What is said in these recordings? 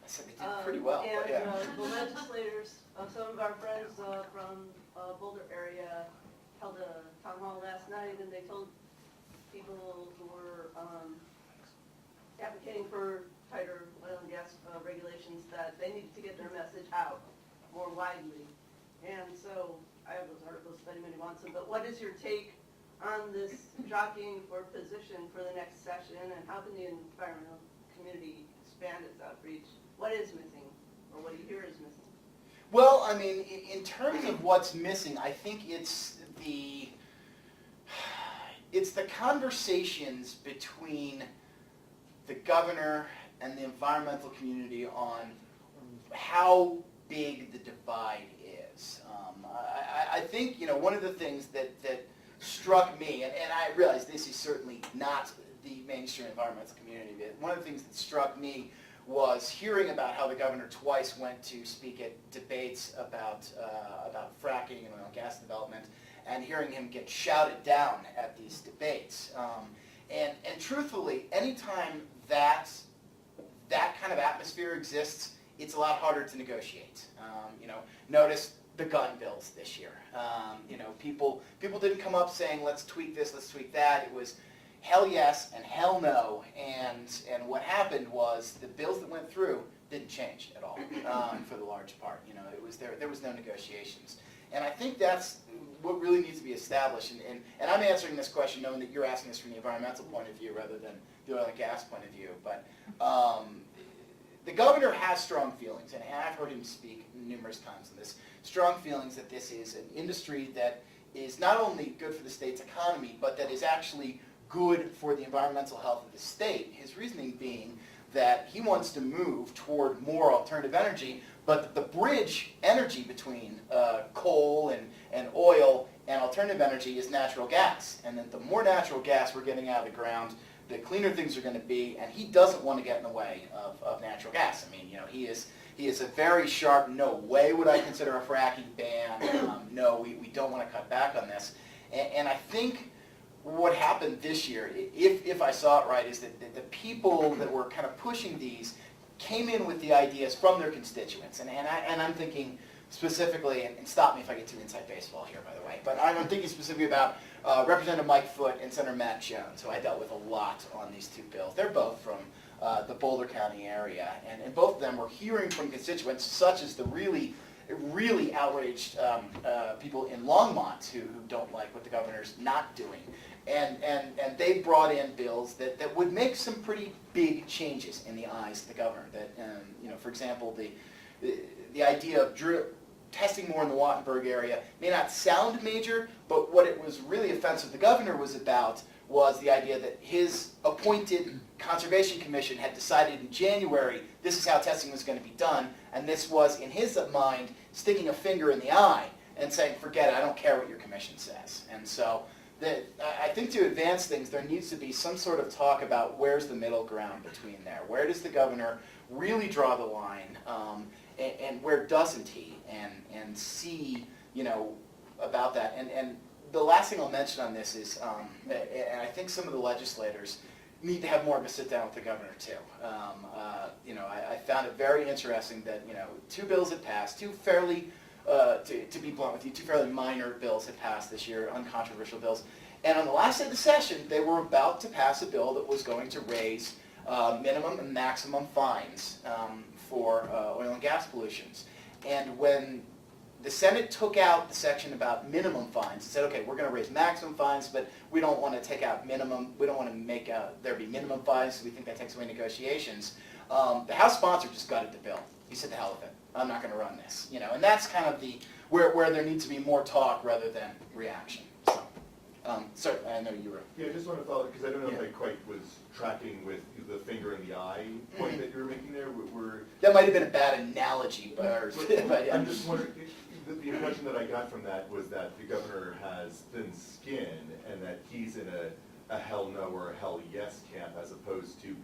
I said they did pretty well. And but yeah. the legislators, some of our friends from Boulder area held a town hall last night, and they told people who were advocating for tighter oil and gas regulations that they needed to get their message out more widely. And so I have those articles if anybody wants them, but what is your take on this jockeying for position for the next session, and how can the environmental community expand its outreach? What is missing, or what do you hear is missing? Well, I mean, in terms of what's missing, I think it's the conversations between the governor and the environmental community on how big the divide is. I think, you know, one of the things that struck me, and I realize this is certainly not the mainstream environmental community, but one of the things that struck me was hearing about how the governor twice went to speak at debates about fracking and oil and gas development, and hearing him get shouted down at these debates. And truthfully, anytime that kind of atmosphere exists, it's a lot harder to negotiate. You know, notice the gun bills this year. You know, people didn't come up saying, let's tweak this, let's tweak that. It was hell yes and hell no, and what happened was the bills that went through didn't change at all for the large part. You know, it was there was no negotiations, and I think that's what really needs to be established. And I'm answering this question knowing that you're asking this from the environmental point of view rather than the oil and gas point of view. But the governor has strong feelings, and I've heard him speak numerous times on this. Strong feelings that this is an industry that is not only good for the state's economy, but that is actually good for the environmental health of the state. His reasoning being that he wants to move toward more alternative energy, but the bridge energy between coal and oil and alternative energy is natural gas. And that the more natural gas we're getting out of the ground, the cleaner things are going to be, and he doesn't want to get in the way of natural gas. I mean, you know, he is a very sharp, no way would I consider a fracking ban, no, we don't want to cut back on this. And I think what happened this year, if I saw it right, is that the people that were kind of pushing these came in with the ideas from their constituents. And I'm thinking specifically, and stop me if I get too inside baseball here, by the way, but I'm thinking specifically about Representative Mike Foote and Senator Matt Jones, who I dealt with a lot on these two bills. They're both from the Boulder County area, and both of them were hearing from constituents such as the really outraged people in Longmont who don't like what the governor's not doing. And they brought in bills that would make some pretty big changes in the eyes of the governor. That, you know, for example, the idea of testing more in the Wattenberg area may not sound major, but what it was really offensive the governor was about was the idea that his appointed Conservation Commission had decided in January this is how testing was going to be done, and this was, in his mind, sticking a finger in the eye and saying, forget it, I don't care what your commission says. And so I think to advance things, there needs to be some sort of talk about where's the middle ground between there. Where does the governor really draw the line, and where doesn't he? And see, you know, about that. And the last thing I'll mention on this is, and I think some of the legislators need to have more of a sit down with the governor too. You know, I found it very interesting that, you know, two bills had passed, two fairly, to be blunt with you, two fairly minor bills had passed this year, uncontroversial bills. And on the last day of the session, they were about to pass a bill that was going to raise minimum and maximum fines for oil and gas pollutions. And when the Senate took out the section about minimum fines and said, okay, we're going to raise maximum fines, but we don't want to take out minimum, we don't want to make there be minimum fines, so we think that takes away negotiations. The House sponsor just gutted the bill. He said, the hell with it, I'm not going to run this. You know, and that's kind of where there needs to be more talk rather than reaction. So, sorry, I know you were. Yeah, I just want to follow, because I don't know if Yeah. I quite was tracking with the finger in the eye point that you were making there. That might have been a bad analogy, but yeah. I'm just wondering, the impression that I got from that was that the governor has thin skin and that he's in a hell no or a hell yes camp as opposed to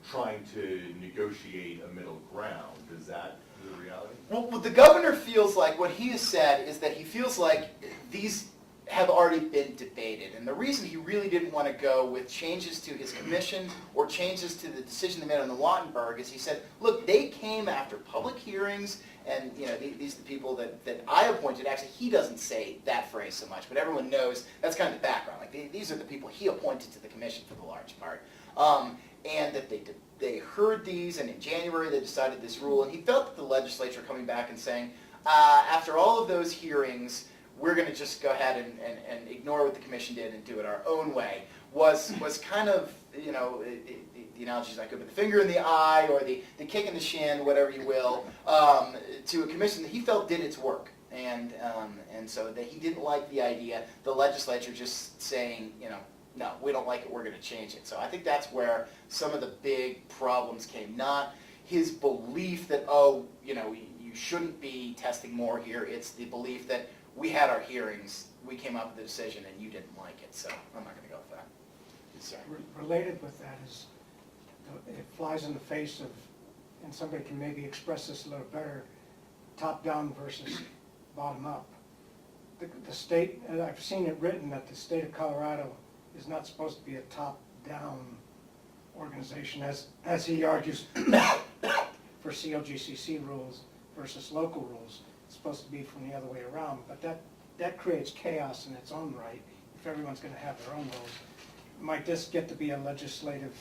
trying to negotiate a middle ground. Is that the reality? Well, what the governor feels like, what he has said is that he feels like these have already been debated. And the reason he really didn't want to go with changes to his commission or changes to the decision they made on the Wattenberg is he said, look, they came after public hearings, and these are the people that I appointed. Actually, he doesn't say that phrase so much, but everyone knows that's kind of the background. Like these are the people he appointed to the commission for the large part. And that they heard these, and in January they decided this rule, and he felt that the legislature coming back and saying, after all of those hearings, we're going to just go ahead and ignore what the commission did and do it our own way, was kind of, the analogy is not good, but the finger in the eye or the kick in the shin, whatever you will, to a commission that he felt did its work. And so that he didn't like the idea, the legislature just saying, no, we don't like it, we're going to change it. So I think that's where some of the big problems came, not his belief that, you shouldn't be testing more here. It's the belief that we had our hearings, we came up with the decision, and you didn't like it. So I'm not going to go with that. Sorry. Related with that is, it flies in the face of, and somebody can maybe express this a little better, top-down versus bottom-up. The state, and I've seen it written that the state of Colorado is not supposed to be a top-down organization, as he argues for COGCC rules versus local rules. It's supposed to be from the other way around, but that creates chaos in its own right if everyone's going to have their own rules. Might this get to be a legislative,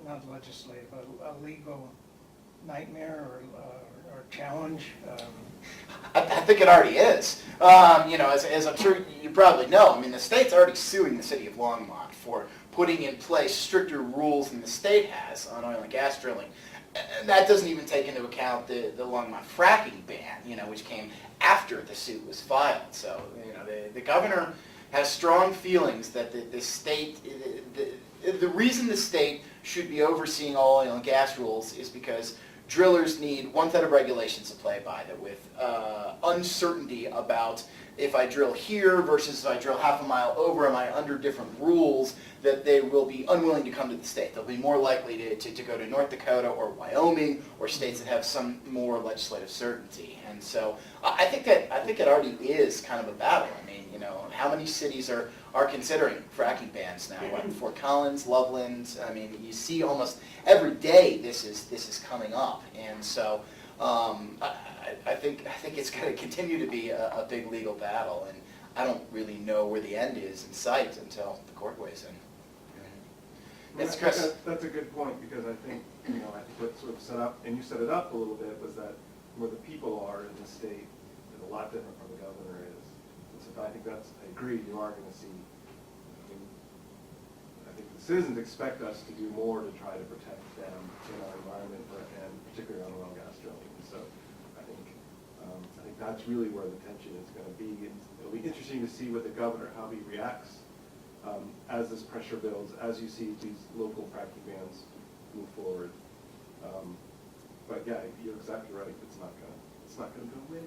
not legislative, a legal nightmare or challenge? I think it already is. As I'm sure you probably know, I mean, the state's already suing the city of Longmont for putting in place stricter rules than the state has on oil and gas drilling. And that doesn't even take into account the Longmont fracking ban, which came after the suit was filed. So, the governor has strong feelings that the state, the reason the state should be overseeing all oil and gas rules is because drillers need one set of regulations to play by, that with uncertainty about if I drill here versus if I drill half a mile over, am I under different rules, that they will be unwilling to come to the state. They'll be more likely to go to North Dakota or Wyoming or states that have some more legislative certainty. And so I think it already is kind of a battle. I mean, how many cities are considering fracking bans now? What, Fort Collins, Loveland? I mean, you see almost every day this is coming up. And so I think it's going to continue to be a big legal battle, and I don't really know where the end is in sight until the court weighs in. Yes, Chris. That's a good point, because I think what sort of set up, and you set it up a little bit, was that where the people are in the state is a lot different from the governor is. And so I think I agree, you are going to see, I think the citizens expect us to do more to try to protect them in our environment, and particularly on oil and gas drilling. And so I think that's really where the tension is going to be. It'll be interesting to see what the governor, how he reacts as this pressure builds, as you see these local fracking bans move forward. But yeah, you're exactly right. It's not going to go away.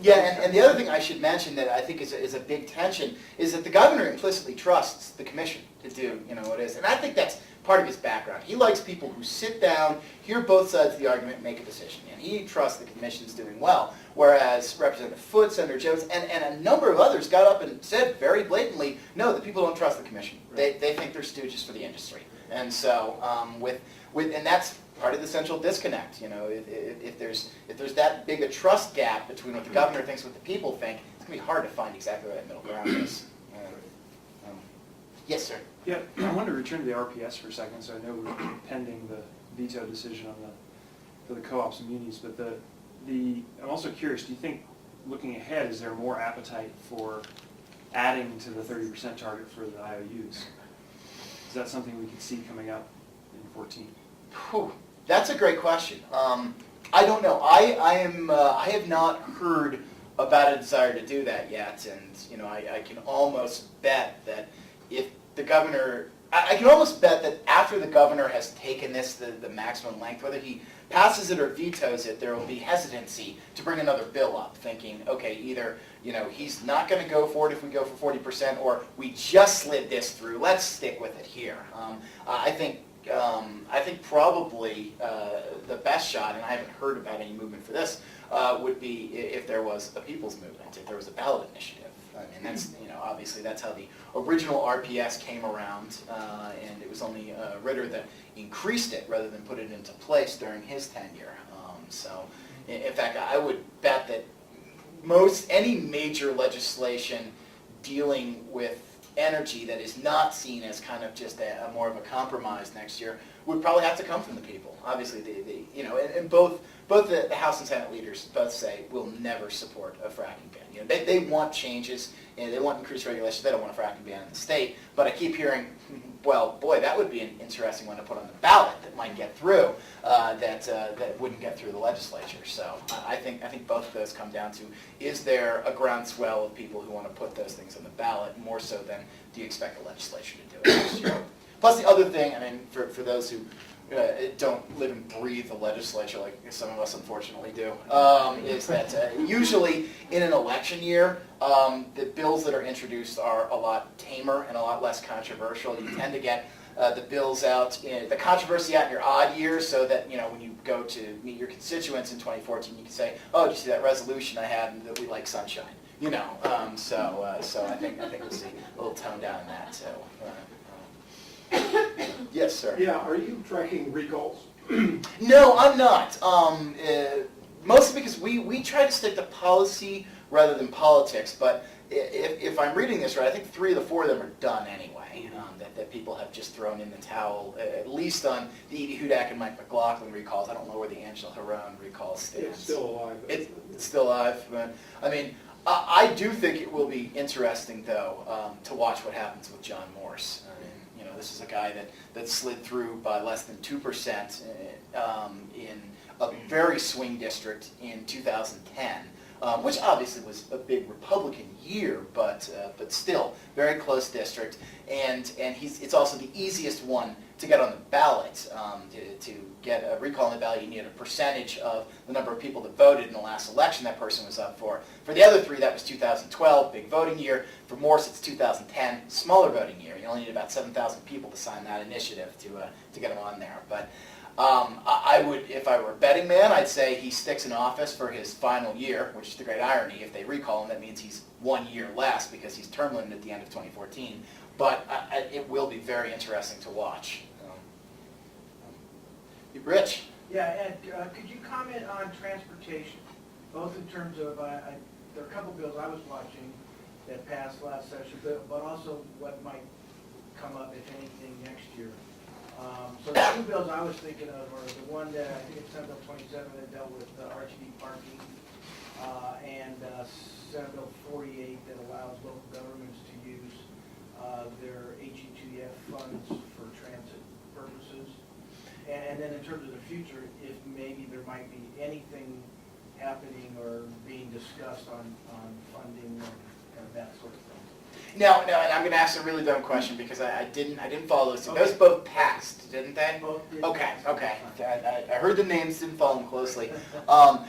Yeah, and the other thing I should mention that I think is a big tension is that the governor implicitly trusts the commission to do what it is, and I think that's part of his background. He likes people who sit down, hear both sides of the argument, make a decision, and he trusts the commission's doing well. Whereas Representative Foote, Senator Jones, and a number of others got up and said very blatantly, no, the people don't trust the commission. Right. They think they're stooges for the industry, and so and that's part of the central disconnect. If there's that big a trust gap between what the governor thinks and what the people think, it's going to be hard to find exactly where that middle ground is. Yes, sir. Yeah, I wanted to return to the RPS for a second. So I know we're pending the veto decision for the co-ops and munis, but I'm also curious. Do you think, looking ahead, is there more appetite for adding to the 30% target for the IOUs? Is that something we could see coming up in 14? Whew, that's a great question. I don't know. I have not heard about a desire to do that yet, and I can almost bet that if the governor, I can almost bet that after the governor has taken this the maximum length, whether he passes it or vetoes it, there will be hesitancy to bring another bill up, thinking, okay, either he's not going to go for it if we go for 40%, or we just slid this through. Let's stick with it here. I think probably the best shot, and I haven't heard about any movement for this, would be if there was a people's movement, if there was a ballot initiative. I mean, that's, obviously that's how the original RPS came around, and it was only Ritter that increased it rather than put it into place during his tenure. So, in fact, I would bet that any major legislation dealing with energy that is not seen as kind of just a more of a compromise next year would probably have to come from the people. Obviously, and both the House and Senate leaders both say we'll never support a fracking ban. They want changes and they want increased regulations. They don't want a fracking ban in the state. But I keep hearing, well, boy, that would be an interesting one to put on the ballot that might get through. That wouldn't get through the legislature. So I think both of those come down to, is there a groundswell of people who want to put those things on the ballot, more so than do you expect the legislature to do it next year? Plus the other thing, I mean, for those who don't live and breathe the legislature like some of us unfortunately do, is that usually in an election year, the bills that are introduced are a lot tamer and a lot less controversial. You tend to get the bills out, the controversy out in your odd years, so that when you go to meet your constituents in 2014, you can say, "Oh, did you see that resolution I had and that we like sunshine?" So I think we'll see a little tone down in that. So. Yes, sir. Yeah, are you tracking recalls? No, I'm not. Mostly because we try to stick to policy rather than politics. But if I'm reading this right, I think 3 of the 4 of them are done anyway. That people have just thrown in the towel, at least on the Edie Hudak and Mike McLaughlin recalls. I don't know where the Angela Harone recall stands. It's still alive. It's still alive. But, I mean, I do think it will be interesting, though, to watch what happens with John Morse. This is a guy that slid through by less than 2% in a very swing district in 2010, which obviously was a big Republican year, but still very close district. And it's also the easiest one to get on the ballot. To get a recall on the ballot, you need a percentage of the number of people that voted in the last election that person was up for. For the other 3, that was 2012, big voting year. For Morse, it's 2010, smaller voting year. You only need about 7,000 people to sign that initiative to get him on there. But I would, if I were a betting man, I'd say he sticks in office for his final year, which is the great irony. If they recall him, that means he's 1 year less because he's term limited at the end of 2014. But it will be very interesting to watch. Rich? Yeah, Ed, could you comment on transportation, both in terms of, there are a couple bills I was watching that passed last session, but also what might come up, if anything, next year. So the 2 bills I was thinking of are the one that, I think it's Senate Bill 27 that dealt with RTD parking, and Senate Bill 48 that allows local governments to use their HE2F funds for transit purposes. And then in terms of the future, if maybe there might be anything happening or being discussed on funding and that sort of thing. No, and I'm going to ask a really dumb question because I didn't follow those two. Okay. Those both passed, didn't they? Both did. Okay. I heard the names, didn't follow them closely. And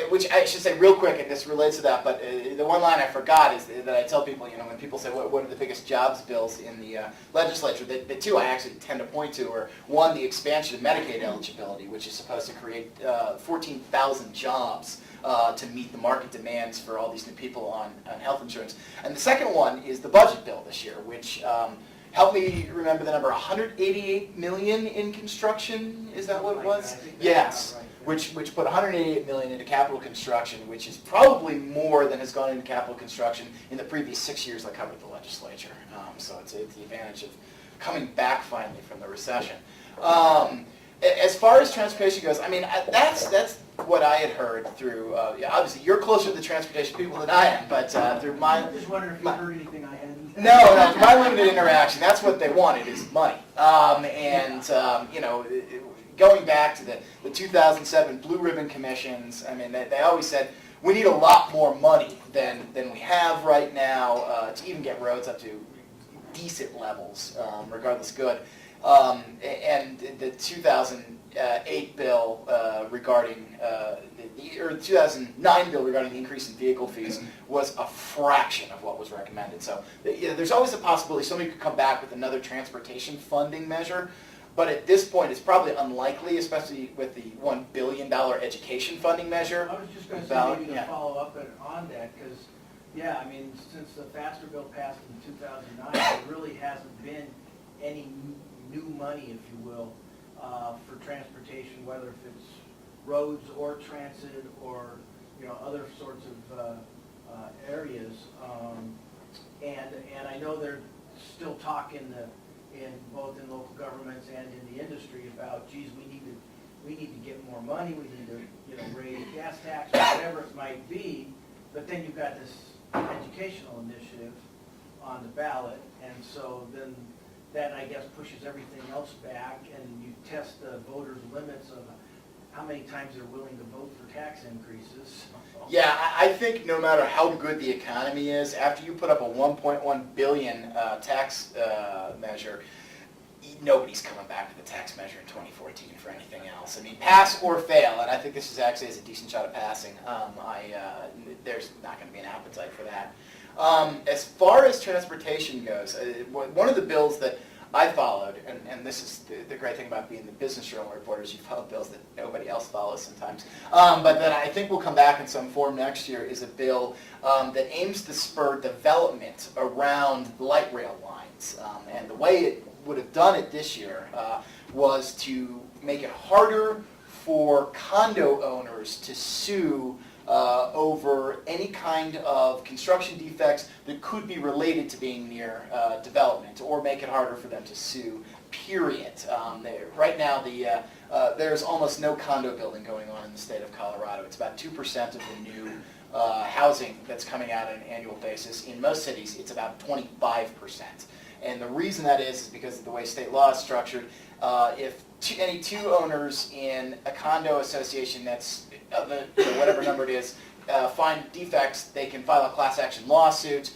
which I should say real quick, and this relates to that, but the one line I forgot is that I tell people, when people say what are the biggest jobs bills in the legislature, the 2 I actually tend to point to are, 1, the expansion of Medicaid eligibility, which is supposed to create 14,000 jobs to meet the market demands for all these new people on health insurance. And the second one is the budget bill this year, which, help me remember the number, $188 million in construction, is that what it was? Yes, right. Which put $188 million into capital construction, which is probably more than has gone into capital construction in the previous 6 years I covered the legislature. So it's the advantage of coming back finally from the recession. As far as transportation goes, I mean, that's what I had heard through, obviously you're closer to the transportation people than I am, but through my... I'm just wondering if you heard anything I hadn't. No, through my limited interaction, that's what they wanted, is money. Going back to the 2007 Blue Ribbon Commissions, I mean, they always said, we need a lot more money than we have right now to even get roads up to decent levels, regardless good. And the 2008 bill regarding, or the 2009 bill regarding the increase in vehicle fees was a fraction of what was recommended. So there's always a possibility somebody could come back with another transportation funding measure, but at this point it's probably unlikely, especially with the $1 billion education funding measure. I was just going to say maybe to follow up on that, because Yeah, I mean, since the FASTR bill passed in 2009, there really hasn't been any new money, if you will, for transportation, whether if it's roads or transit or, other sorts of areas. And I know they're still talking in both in local governments and in the industry about, geez, we need to get more money, we need to, raise gas tax, or whatever it might be. But then you've got this educational initiative on the ballot, and so then that, I guess, pushes everything else back, and you test the voters' limits of how many times they're willing to vote for tax increases. Yeah, I think no matter how good the economy is, after you put up a 1.1 billion tax measure, nobody's coming back with a tax measure in 2014 for anything else. I mean, pass or fail, and I think this is actually a decent shot of passing. There's not going to be an appetite for that. As far as transportation goes, one of the bills that I followed, and this is the great thing about being the business journal reporters, you follow bills that nobody else follows sometimes, but that I think will come back in some form next year, is a bill that aims to spur development around light rail lines. And the way it would have done it this year was to make it harder for condo owners to sue over any kind of construction defects that could be related to being near development, or make it harder for them to sue, period. Right now, there's almost no condo building going on in the state of Colorado. It's about 2% of the new housing that's coming out on an annual basis. In most cities, it's about 25%. And the reason that is because of the way state law is structured. If any two owners in a condo association that's whatever number it is, find defects, they can file a class action lawsuit,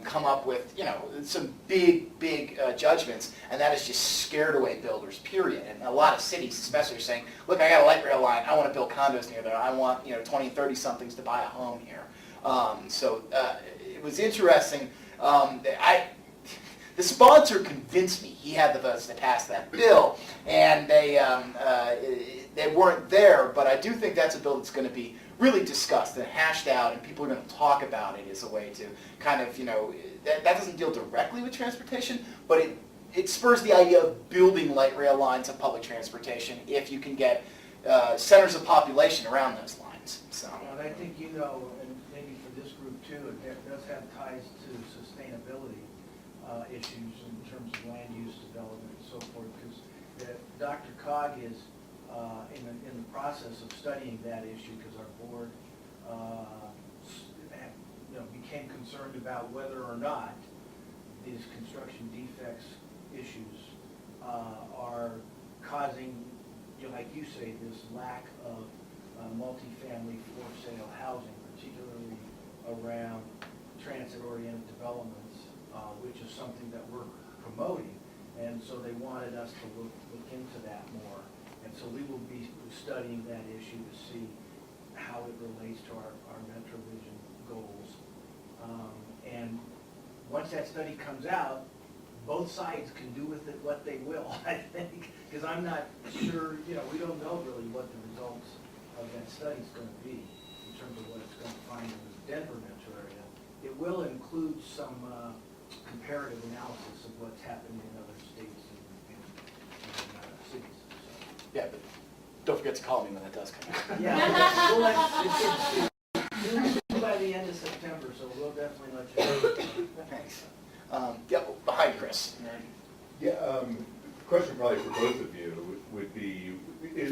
come up with some big judgments, and that has just scared away builders, period. And a lot of cities especially are saying, look, I got a light rail line, I want to build condos near there, I want 20 and 30 somethings to buy a home here. So it was interesting. The sponsor convinced me he had the votes to pass that bill, and they weren't there, but I do think that's a bill that's going to be really discussed and hashed out, and people are going to talk about it as a way to kind of, that doesn't deal directly with transportation, but it spurs the idea of building light rail lines of public transportation if you can get centers of population around those lines. So. And I think, and maybe for this group too, it does have ties to sustainability issues in terms of land use development and so forth, because Dr. Cog is in the process of studying that issue, because our board became concerned about whether or not these construction defects issues are causing, like you say, this lack of multifamily for sale housing, particularly around transit-oriented developments, which is something that we're promoting. And so they wanted us to look into that more. And so we will be studying that issue to see how it relates to our Metro Vision goals. And once that study comes out, both sides can do with it what they will, I think, because I'm not sure, we don't know really what the results of that study is going to be in terms of what it's going to find in the Denver metro area. It will include some comparative analysis of what's happened in other states and cities. So. Yeah, but don't forget to call me when that does come out. Yeah, it's due by the end of September, so we'll definitely let you know. Thanks. Behind Chris. Yeah, question probably for both of you would be,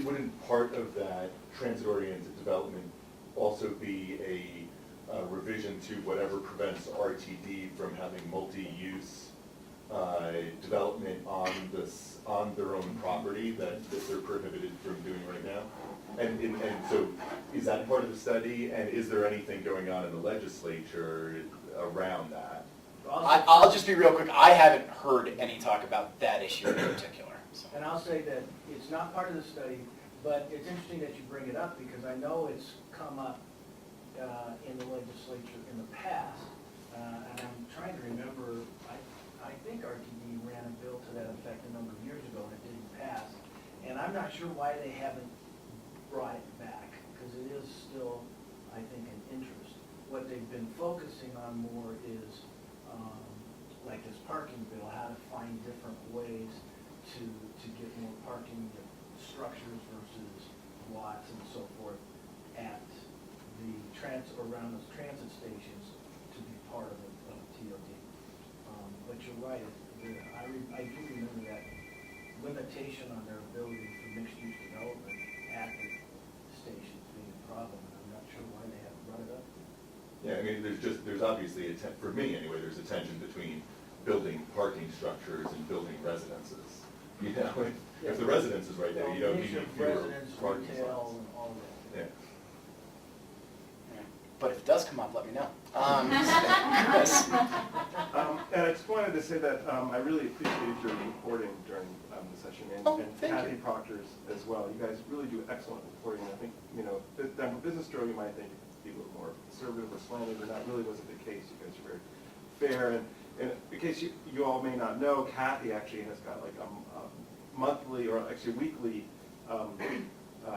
wouldn't part of that transit-oriented development also be a revision to whatever prevents RTD from having multi-use development on their own property that they're prohibited from doing right now? And so is that part of the study, and is there anything going on in the legislature around that? I'll just be real quick. I haven't heard any talk about that issue in particular. So. And I'll say that it's not part of the study, but it's interesting that you bring it up, because I know it's come up in the legislature in the past, and I'm trying to remember, I think RTD ran a bill to that effect a number of years ago, and it didn't pass. And I'm not sure why they haven't brought it back, because it is still, I think, an interest. what they've been focusing on more is, like this parking bill, how to find different ways to get more parking structures versus lots and so forth at the around those transit stations to be part of a TOD. But you're right, I do remember that limitation on their ability for mixed-use development at the stations being a problem, and I'm not sure why they haven't brought it up. Yeah, I mean, there's obviously, for me anyway, there's a tension between building parking structures and building residences. You know, if the residence is right there, you don't need Mix of fewer residence, parking retail, spots. and all that. Yeah. But if it does come up, let me know. And I just wanted to say that I really appreciated your reporting during the session, and Thank Kathy you. Proctor's as well. You guys really do excellent reporting. I think, Denver Business Journal, you might think it could be a little more conservative or slanted, but that really wasn't the case. You guys are very fair. And in case you all may not know, Kathy actually has got like a monthly, or actually weekly,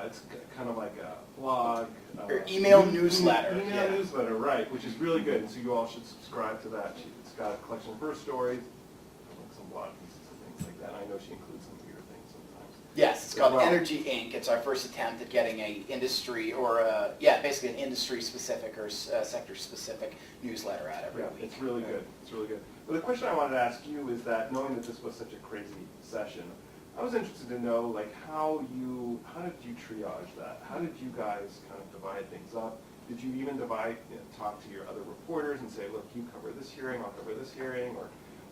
it's kind of like a blog. Or email newsletter. Email yeah. newsletter, right, which is really good, and so you all should subscribe to that. It's got a collection of her stories, like some blog pieces and things like that. I know she includes some of your things sometimes. Yes, it's as called well. Energy Inc. It's our first attempt at getting a industry or basically an industry-specific or sector-specific newsletter out every Yeah, week. it's really good, it's really good. But the question I wanted to ask you is that, knowing that this was such a crazy session, I was interested to know, like, how did you triage that? How did you guys kind of divide things up? Did you even talk to your other reporters and say, look, you cover this hearing, I'll cover this hearing, or,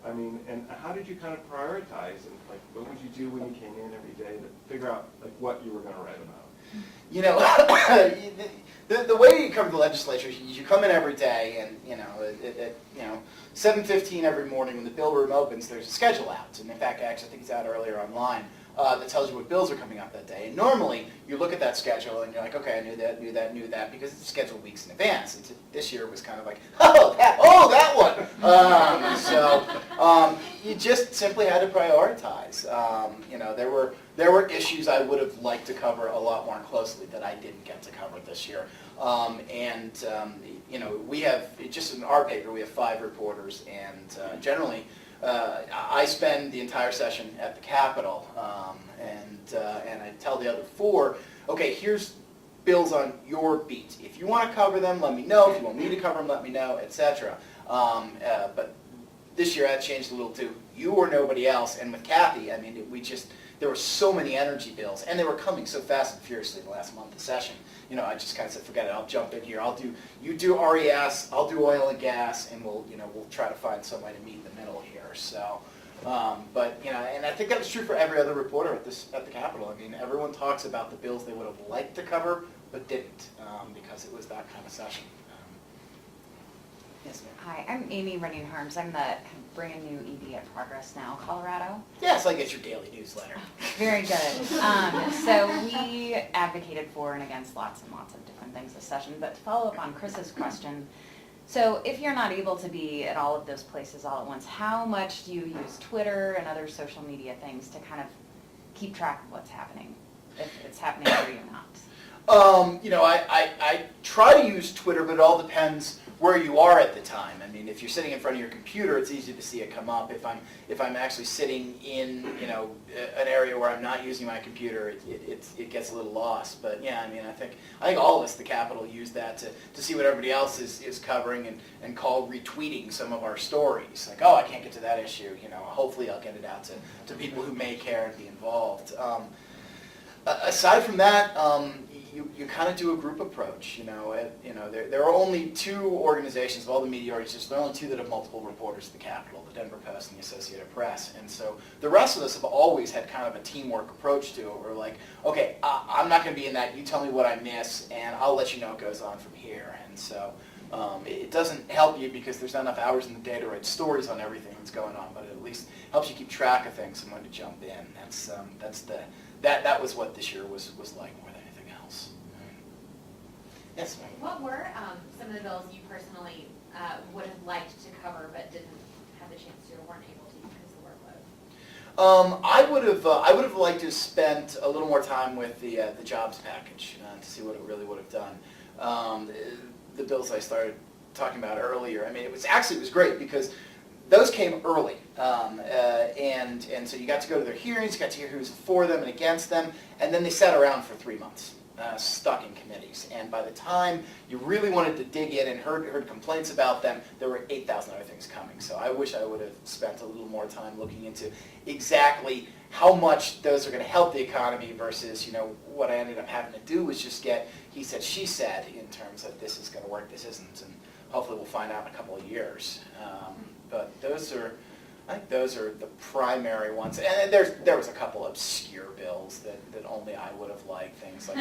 I mean, and how did you kind of prioritize, and like, what would you do when you came in every day to figure out, like, what you were going to write about? You know, the way you cover the legislature is you come in every day, and at 7:15 every morning when the bill room opens, there's a schedule out, and in fact, actually, I think it's out earlier online. That tells you what bills are coming up that day. And normally, you look at that schedule and you're like, okay, I knew that, because it's scheduled weeks in advance. And this year was kind of like, that one. You just simply had to prioritize. There were issues I would have liked to cover a lot more closely that I didn't get to cover this year. We have, just in our paper, we have 5 reporters, and generally, I spend the entire session at the Capitol, and I tell the other 4, okay, here's bills on your beat. If you want to cover them, let me know. If you want me to cover them, let me know, etc. But this year, that changed a little too. You or nobody else, and with Kathy, I mean, there were so many energy bills, and they were coming so fast and furiously the last month of session. I just kind of said, forget it, I'll jump in here. You do RES, I'll do oil and gas, and we'll try to find some way to meet in the middle here. So, and I think that was true for every other reporter at the Capitol. I mean, everyone talks about the bills they would have liked to cover, but didn't, because it was that kind of session. Yes, ma'am. Hi, I'm Amy Running Harms. I'm the brand new ED at Progress Now, Colorado. Yes, I get your daily newsletter. Very good. So we advocated for and against lots and lots of different things this session. But to follow up on Chris's question, so if you're not able to be at all of those places all at once, how much do you use Twitter and other social media things to kind of keep track of what's happening, if it's happening for you or not? I try to use Twitter, but it all depends where you are at the time. I mean, if you're sitting in front of your computer, it's easy to see it come up. If I'm actually sitting in an area where I'm not using my computer, it gets a little lost. But yeah, I mean, I think all of us, the Capitol, use that to see what everybody else is covering and call retweeting some of our stories. Like, oh, I can't get to that issue. Hopefully I'll get it out to people who may care and be involved. Aside from that, you kind of do a group approach. There are only 2 organizations of all the media organizations. There are only 2 that have multiple reporters at the Capitol: the Denver Post and the Associated Press. And so the rest of us have always had kind of a teamwork approach to it. We're like, okay, I'm not going to be in that. You tell me what I miss, and I'll let you know what goes on from here. And so it doesn't help you because there's not enough hours in the day to write stories on everything that's going on, but it at least helps you keep track of things and when to jump in. That was what this year was like more than anything else. Yes, ma'am. What were some of the bills you personally would have liked to cover but didn't have the chance to or weren't able to because of the workload? I would have liked to have spent a little more time with the jobs package to see what it really would have done. the bills I started talking about earlier. I mean, it was great because those came early, and so you got to go to their hearings, you got to hear who's for them and against them, and then they sat around for 3 months, stuck in committees. And by the time you really wanted to dig in and heard complaints about them, there were 8,000 other things coming. So I wish I would have spent a little more time looking into exactly how much those are going to help the economy versus, what I ended up having to do was just get he said, she said in terms of this is going to work, this isn't, and hopefully we'll find out in a couple of years. But I think those are the primary ones. And there was a couple obscure bills that only I would have liked, things like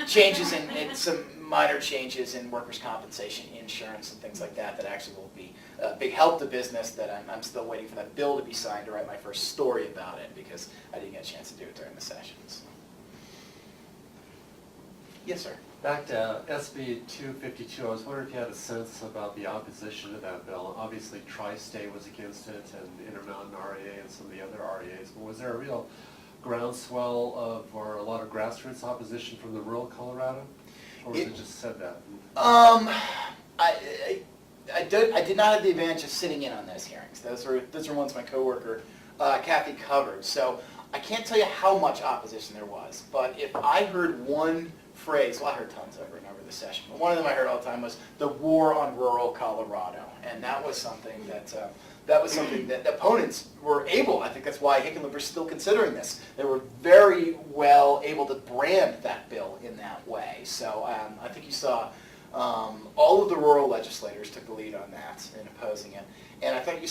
changes in some minor changes in workers' compensation insurance and things like that actually will be a big help to business that I'm still waiting for that bill to be signed to write my first story about it because I didn't get a chance to do it during the sessions. Yes, sir. Back to SB 252, I was wondering if you had a sense about the opposition to that bill. Obviously, Tri-State was against it, and Intermountain REA and some of the other REAs. But was there a real groundswell or a lot of grassroots opposition from the rural Colorado? Or was it just said that? I did not have the advantage of sitting in on those hearings. Those are ones my coworker Kathy covered. So I can't tell you how much opposition there was. But if I heard one phrase, well, I heard tons over and over the session, but one of them I heard all the time was the war on rural Colorado, and that was something that the opponents were able. I think that's why Hickenlooper's still considering this. They were very well able to brand that bill in that way. So I think you saw all of the rural legislators took the lead on that in opposing it, and I think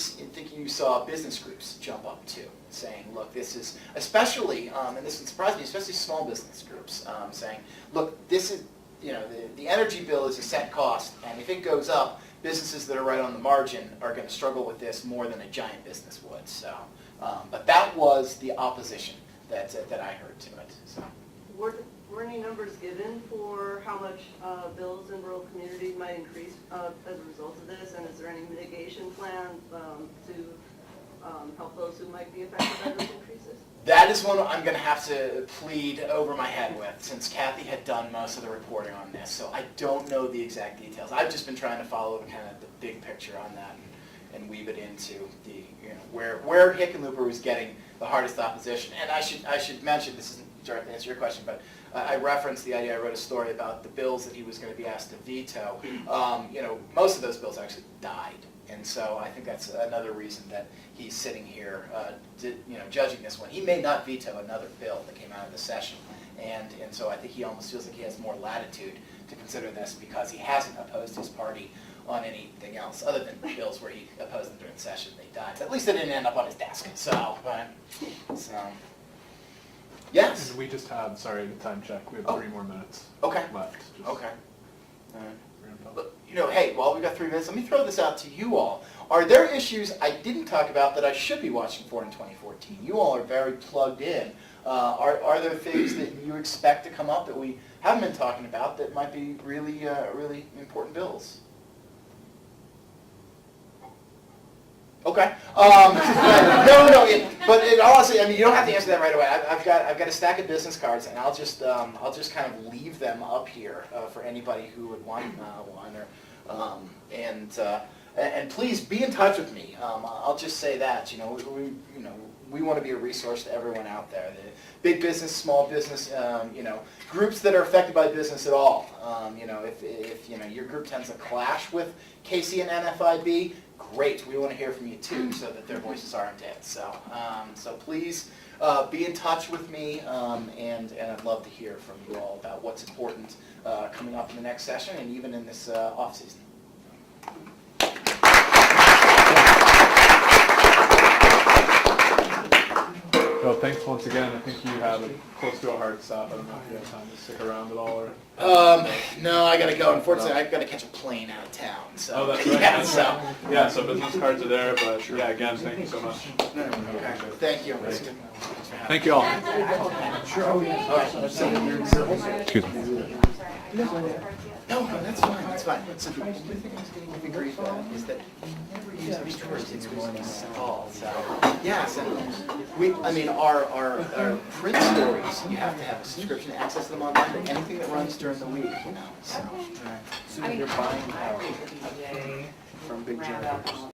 you saw business groups jump up too, saying, look, this is especially, and this would surprise me, especially small business groups, saying, look, this is, the energy bill is a set cost, and if it goes up, businesses that are right on the margin are going to struggle with this more than a giant business would. So, but that was the opposition that I heard to it. So. Were any numbers given for how much bills in rural communities might increase as a result of this? And is there any mitigation plan to help those who might be affected by those increases? That is one I'm going to have to plead over my head with, since Kathy had done most of the reporting on this. So I don't know the exact details. I've just been trying to follow the kind of the big picture on that and weave it into the where Hickenlooper was getting the hardest opposition. And I should mention, this isn't directly to answer your question, but I referenced the idea. I wrote a story about the bills that he was going to be asked to veto. Most of those bills actually died. And so I think that's another reason that he's sitting here, judging this one. He may not veto another bill that came out of the session, and so I think he almost feels like he has more latitude to consider this because he hasn't opposed his party on anything else other than bills where he opposed them during the session. They died. At least they didn't end up on his desk. So yes. And we just had, sorry, time check. We have 3 more minutes left. Just Okay. But, hey, while we've got 3 minutes, let me throw this out to you all. Are there issues I didn't talk about that I should be watching for in 2014? You all are very plugged in. Are there things that you expect to come up that we haven't been talking about that might be really, really important bills? Okay. No. But in all honesty, I mean, you don't have to answer that right away. I've got a stack of business cards, and I'll just kind of leave them up here for anybody who would want one. And please be in touch with me. I'll just say that we want to be a resource to everyone out there. The big business, small business, groups that are affected by business at all. If your group tends to clash with KC and NFIB, great. We want to hear from you too, so that their voices aren't dead. So please be in touch with me, and I'd love to hear from you all about what's important coming up in the next session and even in this off season. Well, thanks once again. I think you have it close to a hard stop. I don't know if you have time to stick around at all. Or No, I gotta go. Unfortunately, I've got to catch a plane out of town. So. Oh, that's right. Yeah, That's so. right. Yeah, so business cards are there, but yeah, again, thank you so much. Okay. Thank you. having Thank you all. Excuse me. No, that's fine. So the only thing I was getting to agree about is that we never use these tourists in mornings at all. So, yes, and our print stories, you have to have a subscription to access them online, but anything that runs during the week, so. So you're buying power from Big J.